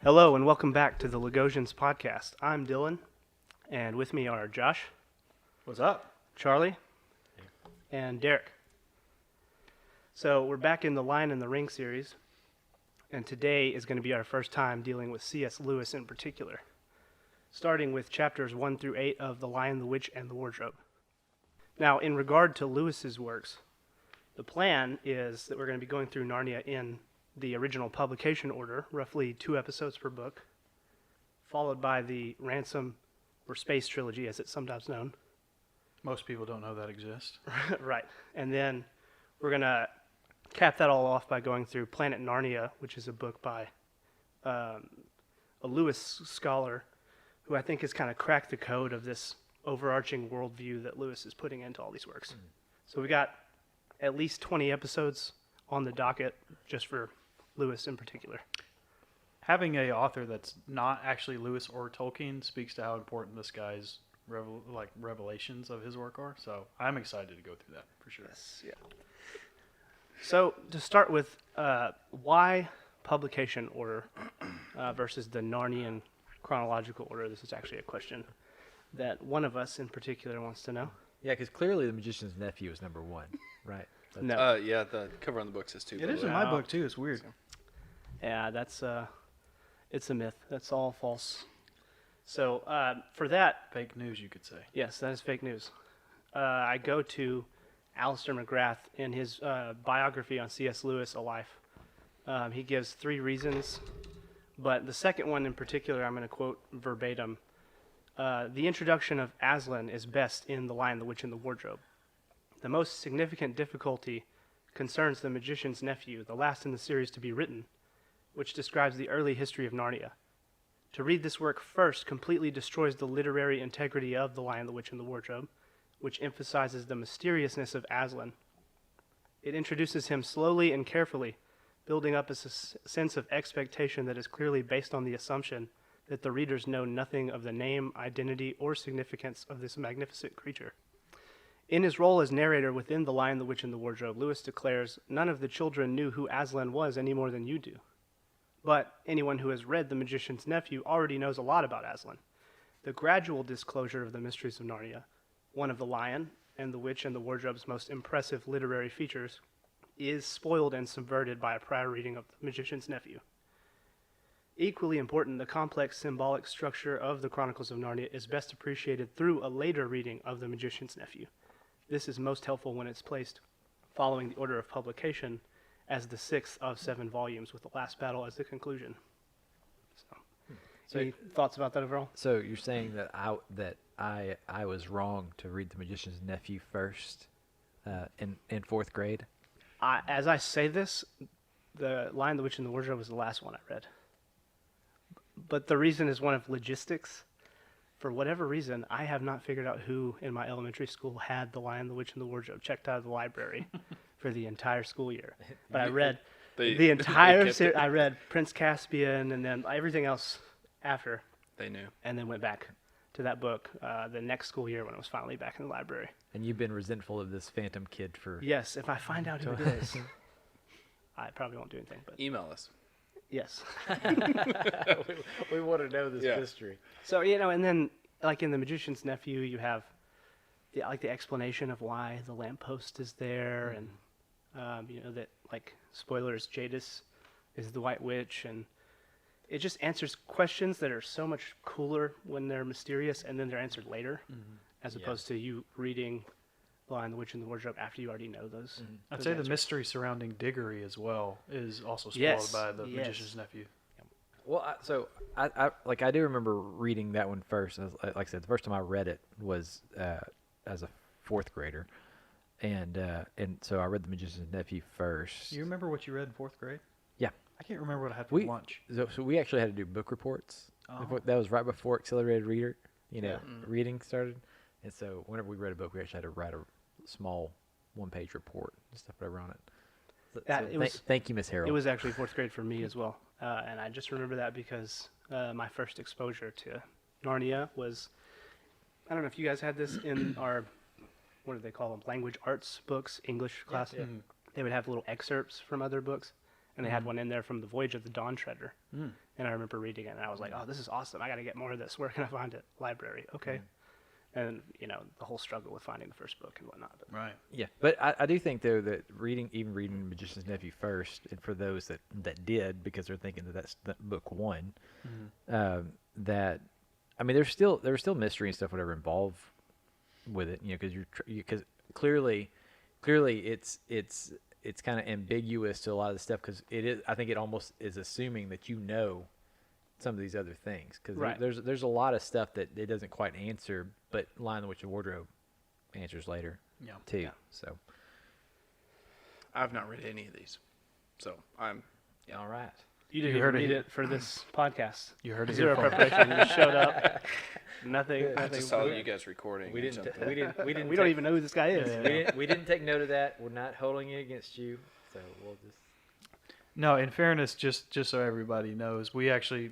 Hello and welcome back to the Lagosians podcast. I'm Dylan, and with me are Josh, What's up? Charlie, and Derek. So we're back in the Lion and the Ring series, and today is going to be our first time dealing with C.S. Lewis in particular, starting with chapters 1 through 8 of The Lion, the Witch, and the Wardrobe. Now, in regard to Lewis's works, the plan is that we're going to be going through Narnia in the original publication order, roughly 2 episodes per book, followed by the Ransom or Space Trilogy, as it's sometimes known. Most people don't know that exists. Right. And then we're going to cap that all off by going through Planet Narnia, which is a book by a Lewis scholar who I think has kind of cracked the code of this overarching worldview that Lewis is putting into all these works. So we got at least 20 episodes on the docket just for Lewis in particular. Having a author that's not actually Lewis or Tolkien speaks to how important this guy's revelations of his work are. So I'm excited to go through that for sure. Yes, yeah. So to start with, why publication order versus the Narnian chronological order? This is actually a question that one of us in particular wants to know. Yeah, because clearly The Magician's Nephew is number one, right? No. Yeah, the cover on the book says 2. It is in my book too. It's weird. Yeah, that's it's a myth. That's all false. So for that, Fake news, you could say. yes, that is fake news. I go to Alistair McGrath in his biography on C.S. Lewis, A Life. He gives 3 reasons, but the second one in particular I'm going to quote verbatim. The introduction of Aslan is best in The Lion, the Witch, and the Wardrobe. The most significant difficulty concerns the magician's nephew, the last in the series to be written, which describes the early history of Narnia. To read this work first completely destroys the literary integrity of The Lion, the Witch, and the Wardrobe, which emphasizes the mysteriousness of Aslan. It introduces him slowly and carefully, building up a sense of expectation that is clearly based on the assumption that the readers know nothing of the name, identity, or significance of this magnificent creature. In his role as narrator within The Lion, the Witch, and the Wardrobe, Lewis declares, "None of the children knew who Aslan was any more than you do. But anyone who has read The Magician's Nephew already knows a lot about Aslan. The gradual disclosure of the mysteries of Narnia, one of The Lion and the Witch and the Wardrobe's most impressive literary features, is spoiled and subverted by a prior reading of The Magician's Nephew. Equally important, the complex symbolic structure of the Chronicles of Narnia is best appreciated through a later reading of The Magician's Nephew. This is most helpful when it's placed following the order of publication as the 6th of 7 volumes, with the last battle as the conclusion." So any thoughts about that overall? So you're saying that I was wrong to read The Magician's Nephew first in 4th grade? As I say this, The Lion, the Witch, and the Wardrobe was the last one I read. But the reason is one of logistics. For whatever reason, I have not figured out who in my elementary school had The Lion, the Witch, and the Wardrobe checked out of the library for the entire school year. But I read the entire series. I read Prince Caspian and then everything else after. They knew. And then went back to that book the next school year when it was finally back in the library. And you've been resentful of this phantom kid for... Yes, if I find out who it is, I probably won't do anything. But Email us. yes. we want to know this Yeah. mystery. So, and then, like in The Magician's Nephew, you have the explanation of why the lamppost is there, and that, like, spoilers, Jadis is the White Witch, and it just answers questions that are so much cooler when they're mysterious, and then they're answered later, as opposed to you reading The Lion, the Witch, and the Wardrobe after you already know those. I'd those say answers. the mystery surrounding Diggory as well is also spoiled Yes, by The yes. Magician's Nephew. Well, I do remember reading that one first. Like I said, the first time I read it was as a 4th grader, and so I read The Magician's Nephew first. You remember what you read in 4th grade? Yeah. I can't remember what I had for lunch. So we actually had to do book reports. Oh. That was right before Accelerated Reader, Yeah. reading started. And so whenever we read a book, we actually had to write a small 1-page report and stuff whatever on it. Thank you, Miss Harrell. It was actually 4th grade for me as well. And I just remember that because my first exposure to Narnia was, I don't know if you guys had this in our, what do they call them, language arts books, English class. Yeah. They would have little excerpts from other books. and they had one in there from the Voyage of the Dawn Treader. Mm. And I remember reading it, and I was like, oh, this is awesome. I got to get more of this. Where can I find it? Library. Okay. And, the whole struggle with finding the first book and whatnot. But Right. Yeah, but I do think though that reading Magician's Nephew first, and for those that did because they're thinking that book one, that I mean there's still mystery and stuff whatever involved with it, because clearly it's kind of ambiguous to a lot of the stuff because it is. I think it almost is assuming that some of these other things because Right. there's a lot of stuff that it doesn't quite answer, but Lion the Witch and Wardrobe answers later. Yeah. Too. Yeah. So, I've not read any of these, so I'm. Yeah. all right. you didn't You even heard it read here. it for this podcast. You heard it Zero here, folks. preparation. You just showed up. Nothing. I nothing. just saw you guys recording. We or didn't. something. We didn't. We don't even know who this guy is. Yeah. We didn't take note of that. We're not holding it against you. So we'll just. No, in fairness, just so everybody knows, we actually,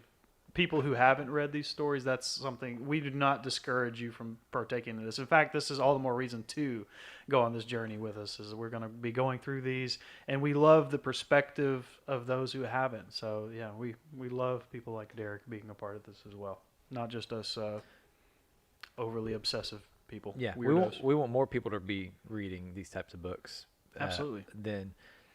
people who haven't read these stories, that's something, we do not discourage you from partaking in this. In fact, this is all the more reason to go on this journey with us, is we're going to be going through these, and we love the perspective of those who haven't. So, yeah, we love people like Derek being a part of this as well. Not just us overly obsessive people. Yeah, Weirdos. we want more people to be reading these types of books. Absolutely.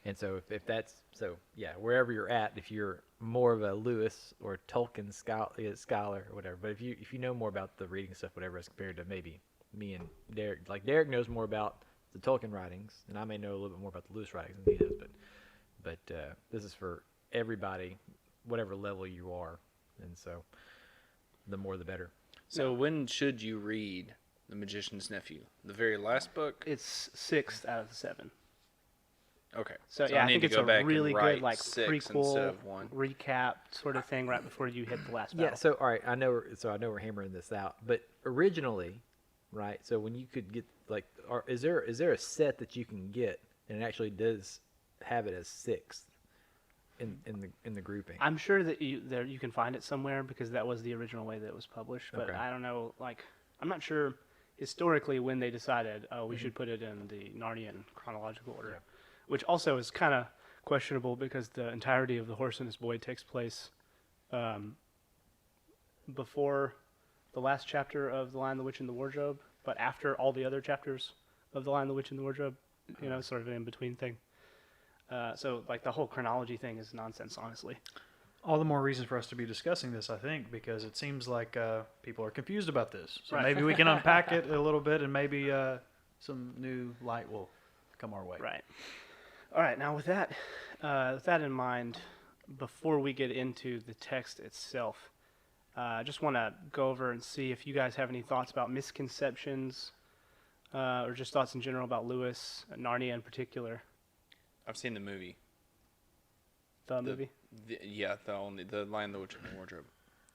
And so if that's so, yeah, wherever you're at, if you're more of a Lewis or Tolkien scholar or whatever, but if you know more about the reading stuff, whatever, as compared to maybe me and Derek, like Derek knows more about the Tolkien writings, and I may know a little bit more about the Lewis writings than he does, but this is for everybody, whatever level you are, and so the more the better. So when should you read The Magician's Nephew? The very last book? It's 6th out of the 7. Okay. So yeah, I need think to it's go a back and really write good like 6 instead prequel of 1. recap sort of thing right before you hit the last battle. Yeah. So all right, I know we're hammering this out, but originally, right? So when you could get is there a set that you can get and it actually does have it as 6th in the grouping? I'm sure that you can find it somewhere because that was the original way that it was published. But Okay. I don't know. I'm not sure historically when they decided, we should put it in the Narnian chronological order, which also is kind of questionable because the entirety of The Horse and His Boy takes place before the last chapter of The Lion, the Witch, and the Wardrobe, but after all the other chapters of The Lion, the Witch, and the Wardrobe. Sort of an in-between thing. So the whole chronology thing is nonsense, honestly. All the more reason for us to be discussing this, I think, because it seems like people are confused about this. So Right. maybe we can unpack it a little bit, and maybe some new light will come our way. Right. All right. Now, with that in mind, before we get into the text itself, I just want to go over and see if you guys have any thoughts about misconceptions, or just thoughts in general about Lewis, Narnia in particular. I've seen the movie. The movie. The Lion, the Witch, and the Wardrobe,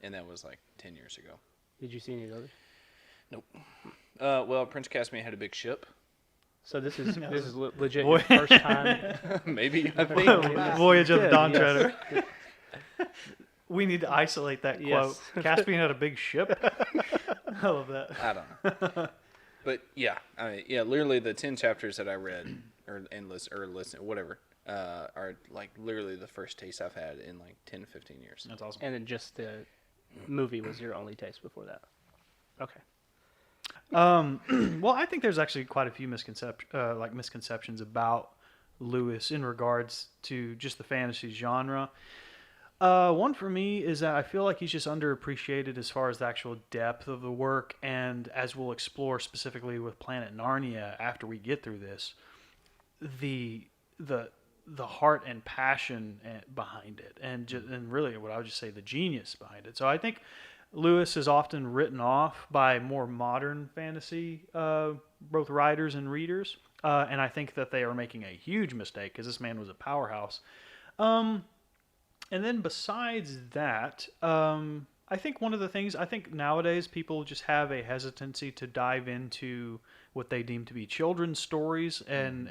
and that was like 10 years ago. Did you see any of those? Nope. Well, Prince Caspian had a big ship. So this is legit Boy. your first time. Maybe I think. Voyage of the Yeah, Dawn yes. Treader. We need to isolate that Yes. quote. Caspian had a big ship. I love that. I don't know. But yeah, literally the 10 chapters that I read or listen, whatever, are like literally the first taste I've had in like 10 to 15 years. That's awesome. And then just the movie was your only taste before that. Okay. Well, I think there's actually quite a few misconceptions about Lewis in regards to just the fantasy genre. One for me is that I feel like he's just underappreciated as far as the actual depth of the work, and as we'll explore specifically with Planet Narnia after we get through this, the heart and passion behind it, and really what I would just say the genius behind it. So I think Lewis is often written off by more modern fantasy, both writers and readers, and I think that they are making a huge mistake because this man was a powerhouse. And then besides that, I think one of the things, I think nowadays people just have a hesitancy to dive into what they deem to be children's stories, and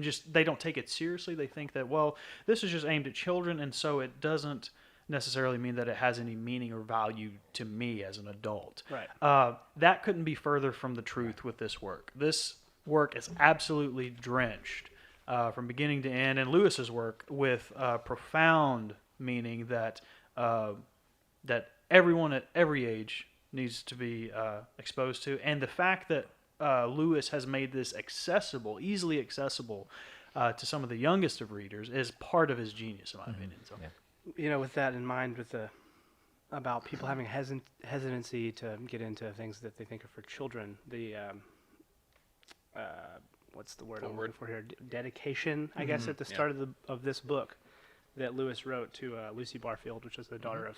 just they don't take it seriously. They think that, well, this is just aimed at children, and so it doesn't necessarily mean that it has any meaning or value to me as an adult. Right. That couldn't be further from the truth with this work. This work is absolutely drenched from beginning to end, and Lewis's work with profound meaning that that everyone at every age needs to be exposed to, and the fact that Lewis has made this accessible, easily accessible to some of the youngest of readers is part of his genius, in my opinion. So. Yeah. With that in mind, about people having hesitancy to get into things that they think are for children, what's the word I'm looking for here? Dedication, I guess, at the start of this book that Lewis wrote to Lucy Barfield, which was the daughter of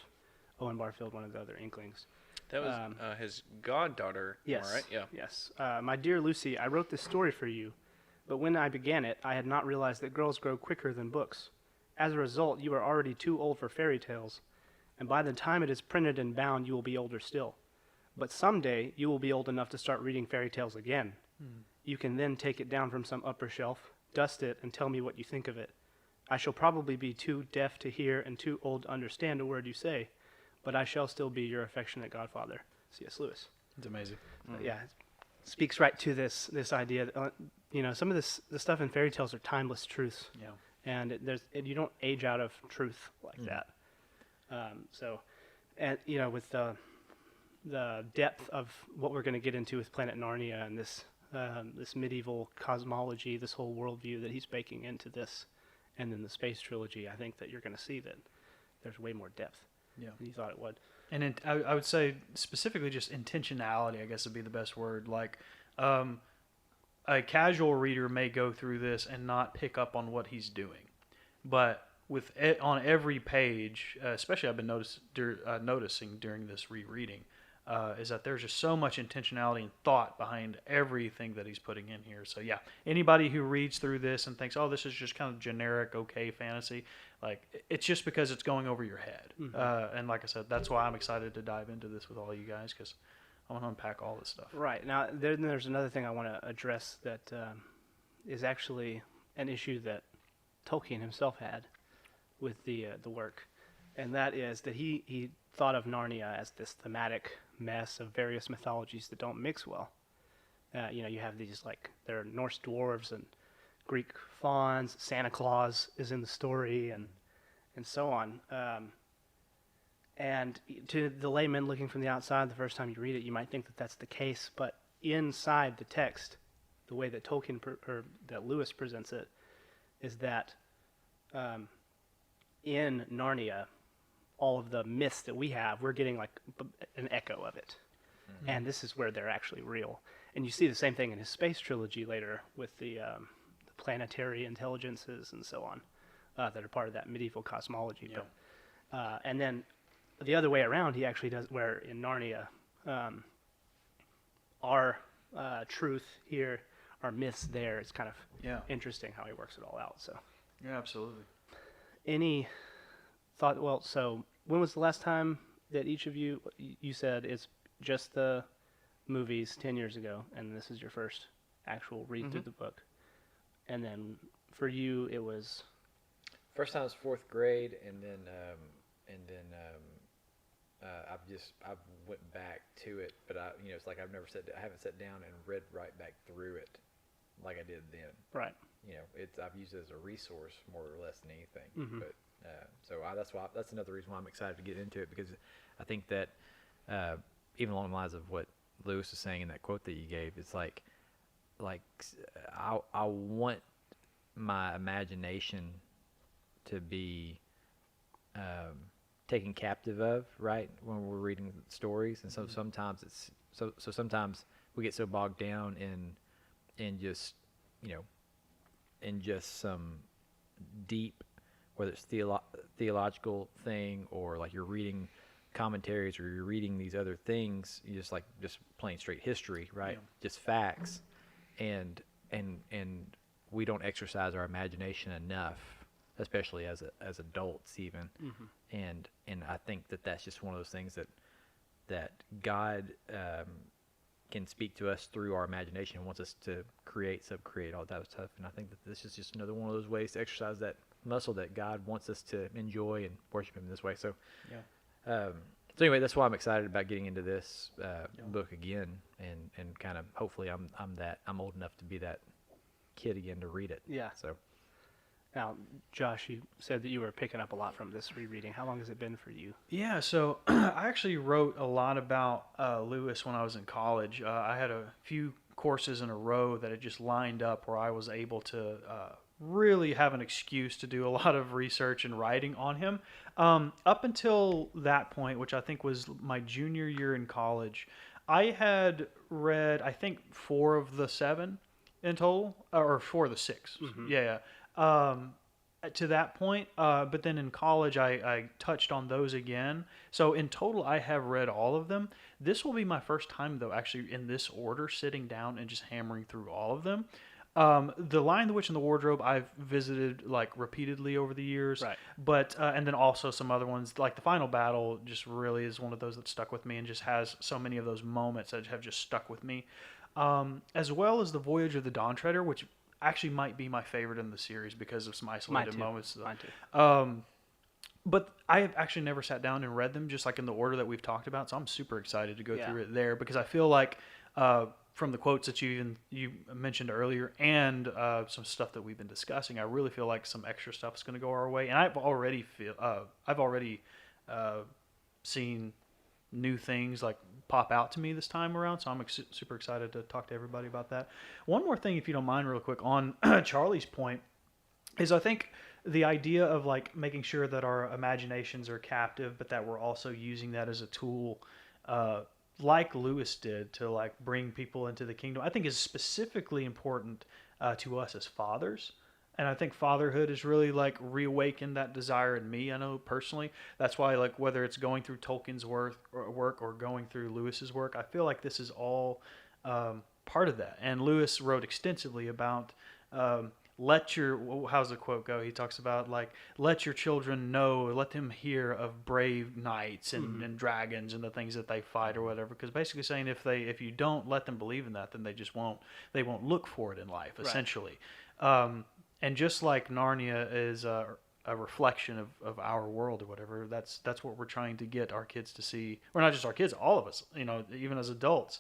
Owen Barfield, one of the other Inklings. That was his goddaughter. Yes. All right. Yeah. Yes. My dear Lucy, I wrote this story for you, but when I began it, I had not realized that girls grow quicker than books. As a result, you are already too old for fairy tales, and by the time it is printed and bound, you will be older still. But someday, you will be old enough to start reading fairy tales again. You can then take it down from some upper shelf, dust it, and tell me what you think of it. I shall probably be too deaf to hear and too old to understand a word you say, but I shall still be your affectionate godfather, C.S. Lewis. It's amazing. Yeah, it speaks right to this idea that, some of the stuff in fairy tales are timeless truths. Yeah. And you don't age out of truth like that. With the depth of what we're going to get into with Planet Narnia and this medieval cosmology, this whole worldview that he's baking into this, and then the space trilogy, I think that you're going to see that there's way more depth than you thought it would. And I would say specifically just intentionality, I guess would be the best word. Like, a casual reader may go through this and not pick up on what he's doing, but on every page, especially I've been noticing during this rereading, is that there's just so much intentionality and thought behind everything that he's putting in here. So yeah, anybody who reads through this and thinks, oh, this is just kind of generic, okay fantasy, like, it's just because it's going over your head. And like I said, that's why I'm excited to dive into this with all you guys, because I want to unpack all this stuff. Right. Now, there's another thing I want to address that is actually an issue that Tolkien himself had with the work, and that is that he thought of Narnia as this thematic mess of various mythologies that don't mix well. You have these, like, there are Norse dwarves and Greek fauns, Santa Claus is in the story, and so on. And to the layman looking from the outside, the first time you read it, you might think that that's the case, but inside the text, the way that that Lewis presents it, is that in Narnia, all of the myths that we have, we're getting like an echo of it. And this is where they're actually real. And you see the same thing in his space trilogy later with the planetary intelligences and so on that are part of that medieval cosmology. Yeah. But, and then the other way around, he actually does, where in Narnia, our truth here, our myths there, it's kind of interesting how he works it all out. So, Yeah, absolutely. any thought? Well, so when was the last time that each of you said it's just the movies 10 years ago, and this is your first actual read through the book, and then for you it was First time was fourth grade, and then I went back to it, but it's like I haven't sat down and read right back through it like I did then. right. I've used it as a resource more or less than anything. But that's another reason why I'm excited to get into it, because I think that even along the lines of what Lewis was saying in that quote that you gave, it's like I want my imagination to be taken captive of, right, when we're reading stories. And so sometimes sometimes we get so bogged down in just some deep, whether it's theological thing, or like you're reading commentaries, or you're reading these other things, you just plain straight history, right? Just facts, and we don't exercise our imagination enough, especially as adults even. And I think that that's just one of those things that God can speak to us through our imagination and wants us to subcreate all that stuff. And I think that this is just another one of those ways to exercise that muscle that God wants us to enjoy and worship Him this way. So, so anyway, that's why I'm excited about getting into this book again, and kind of hopefully I'm old enough to be that kid again to read it. Yeah. So Now, Josh, you said that you were picking up a lot from this rereading. How long has it been for you? Yeah, so I actually wrote a lot about Lewis when I was in college. I had a few courses in a row that had just lined up where I was able to really have an excuse to do a lot of research and writing on him. Up until that point, which I think was my junior year in college, I had read, I think, 4 of the 7 in total, or 4 of the 6. Yeah, yeah. To that point, but then in college, I touched on those again. So in total, I have read all of them. This will be my first time, though, actually in this order, sitting down and just hammering through all of them. The Lion, the Witch, and the Wardrobe I've visited like repeatedly over the years, Right. but and then also some other ones like the Final Battle just really is one of those that stuck with me and just has so many of those moments that have just stuck with me, as well as the Voyage of the Dawn Treader, which actually might be my favorite in the series because of some isolated moments. Mine too. But I have actually never sat down and read them just like in the order that we've talked about. So I'm super excited to go Yeah. through it there because I feel like from the quotes that you mentioned earlier and some stuff that we've been discussing, I really feel like some extra stuff is going to go our way. And I've already seen new things like pop out to me this time around, so I'm super excited to talk to everybody about that. One more thing, if you don't mind, real quick on Charlie's point, is I think the idea of like making sure that our imaginations are captive, but that we're also using that as a tool, like Lewis did, to like bring people into the kingdom, I think is specifically important to us as fathers. And I think fatherhood has really like reawakened that desire in me. I know personally. That's why like whether it's going through Tolkien's work or going through Lewis's work, I feel like this is all part of that. And Lewis wrote extensively about how's the quote go? He talks about like let your children know, let them hear of brave knights and dragons and the things that they fight or whatever. Because basically saying if you don't let them believe in that, then they won't look for it in life essentially. And just like Narnia is a reflection of our world or whatever, that's what we're trying to get our kids to see. Or not just our kids, all of us, even as adults.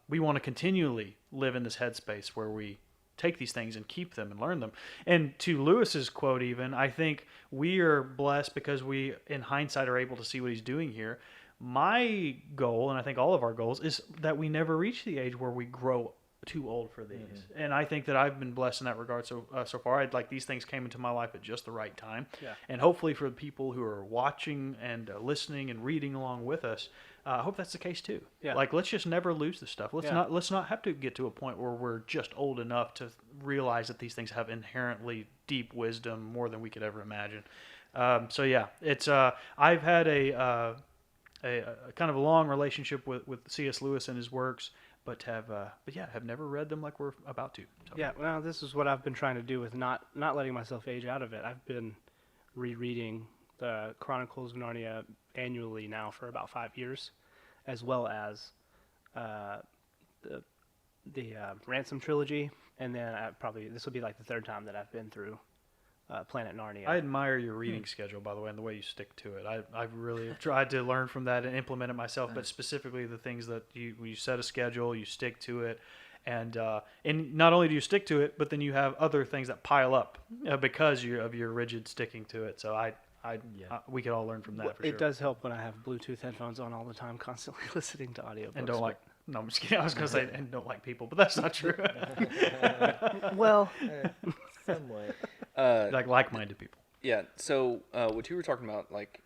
We want to continually live in this headspace where we take these things and keep them and learn them. And to Lewis's quote even, I think we are blessed because we, in hindsight, are able to see what he's doing here. My goal, and I think all of our goals, is that we never reach the age where we grow too old for these. And I think that I've been blessed in that regard so far. These things came into my life at just the right time. Yeah. And hopefully for the people who are watching and listening and reading along with us, I hope that's the case too. Yeah. Like let's just never lose this stuff. Let's not have to get to a point where we're just old enough to realize that these things have inherently deep wisdom more than we could ever imagine. So yeah, it's I've had a kind of a long relationship with C.S. Lewis and his works, but have never read them like we're about to. So. Yeah, well, this is what I've been trying to do with not letting myself age out of it. I've been rereading the Chronicles of Narnia annually now for about 5 years, as well as the Ransom trilogy, and then this will be like the 3rd time that I've been through Planet Narnia. I admire your reading schedule, by the way, and the way you stick to it. I really have tried to learn from that and implement it myself, but specifically the things that you set a schedule, you stick to it, and not only do you stick to it, but then you have other things that pile up because of your rigid sticking to it. So we could all learn from that for sure. It does help when I have Bluetooth headphones on all the time, constantly listening to audiobooks. And don't like... No, I'm just kidding. I was going to say, and don't like people, but that's not true. Well, somewhat. Like-minded people. Yeah. So what you were talking about, like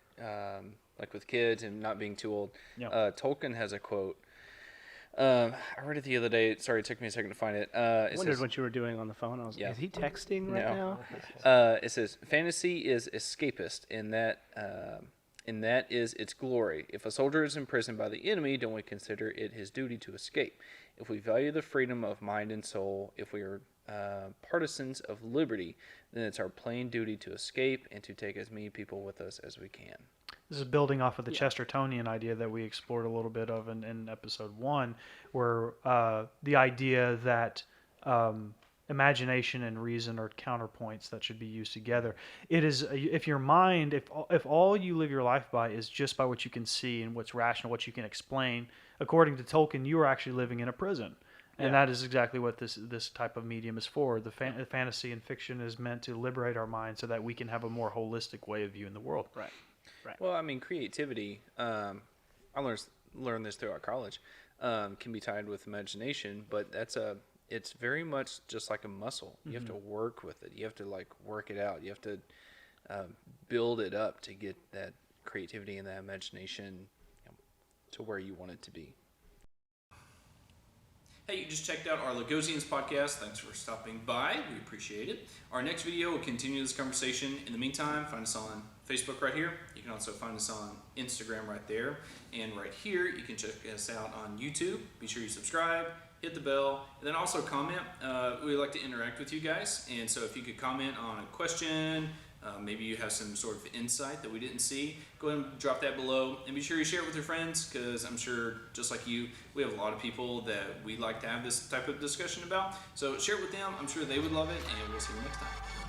with kids and not being too old, Tolkien has a quote. I read it the other day. Sorry, it took me a second to find it. I wondered what you were doing on the phone. I was like, is he texting right now? It says, fantasy is escapist in that is its glory. If a soldier is imprisoned by the enemy, don't we consider it his duty to escape? If we value the freedom of mind and soul, if we are partisans of liberty, then it's our plain duty to escape and to take as many people with us as we can. This is building off of the Chestertonian idea that we explored a little bit of in episode 1, where the idea that imagination and reason are counterpoints that should be used together. It is, if your mind, if all you live your life by is just by what you can see and what's rational, what you can explain, according to Tolkien, you are actually living in a prison. And Yeah. that is exactly what this type of medium is for. The fantasy and fiction is meant to liberate our minds so that we can have a more holistic way of viewing the world. Right. Well, I mean, creativity. I learned this throughout college. Can be tied with imagination, but it's very much just like a muscle. You have to work with it. You have to like work it out. You have to build it up to get that creativity and that imagination to where you want it to be. Hey, you just checked out our Lagosians podcast. Thanks for stopping by. We appreciate it. Our next video will continue this conversation. In the meantime, find us on Facebook right here. You can also find us on Instagram right there. And right here, you can check us out on YouTube. Be sure you subscribe, hit the bell, and then also comment. We like to interact with you guys. And so if you could comment on a question, maybe you have some sort of insight that we didn't see, go ahead and drop that below. And be sure you share it with your friends, because I'm sure, just like you, we have a lot of people that we like to have this type of discussion about. So share it with them. I'm sure they would love it, and we'll see you next time.